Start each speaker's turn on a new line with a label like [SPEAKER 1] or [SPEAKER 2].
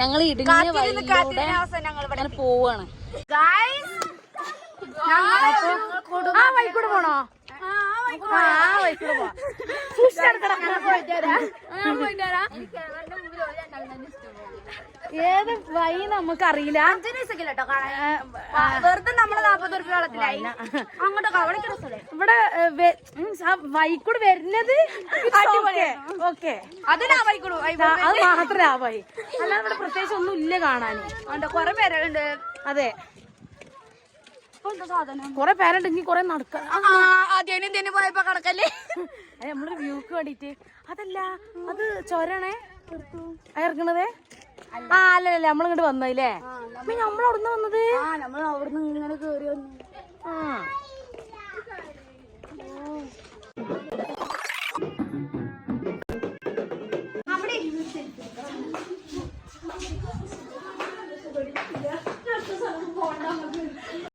[SPEAKER 1] ഞങ്ങൾ ഇടുങ്ങിയ വഴിയിലൂടെ അങ്ങനെ പോവാണ്. ആ വഴിക്കൂടെ പോണോ? ഏത് വഴി നമുക്കറിയില്ല.
[SPEAKER 2] വെറുതെ നമ്മള് 40 രൂപ വെള്ളത്തിലായി
[SPEAKER 1] ഇവിടെ വഴിക്കൂടെ വരുന്നത് ഓക്കെ,
[SPEAKER 2] അത്
[SPEAKER 1] മാത്രമേ ആ വഴി. അല്ലാതെ ഇവിടെ പ്രത്യേകിച്ച് ഒന്നും ഇല്ല കാണാൻ.
[SPEAKER 2] കൊറേ പേരുണ്ട്.
[SPEAKER 1] അതെ, കൊറേ പേരുണ്ടെങ്കിൽ കൊറേ നടക്കാൻ.
[SPEAKER 2] ആദ്യം പോയപ്പോ കടക്കല്ലേ
[SPEAKER 1] നമ്മള് വ്യൂക്ക് വേണ്ടിട്ട്. അതല്ല, അത് ചൊരണേ ഇറങ്ങണതേ. ആ അല്ലല്ലേ, നമ്മളിങ്ങോട്ട് വന്നല്ലേ. നമ്മളവിടുന്ന് വന്നത്.
[SPEAKER 2] നമ്മൾ അവിടുന്ന് ഇങ്ങനെ കേറി വന്നു.
[SPEAKER 1] ആ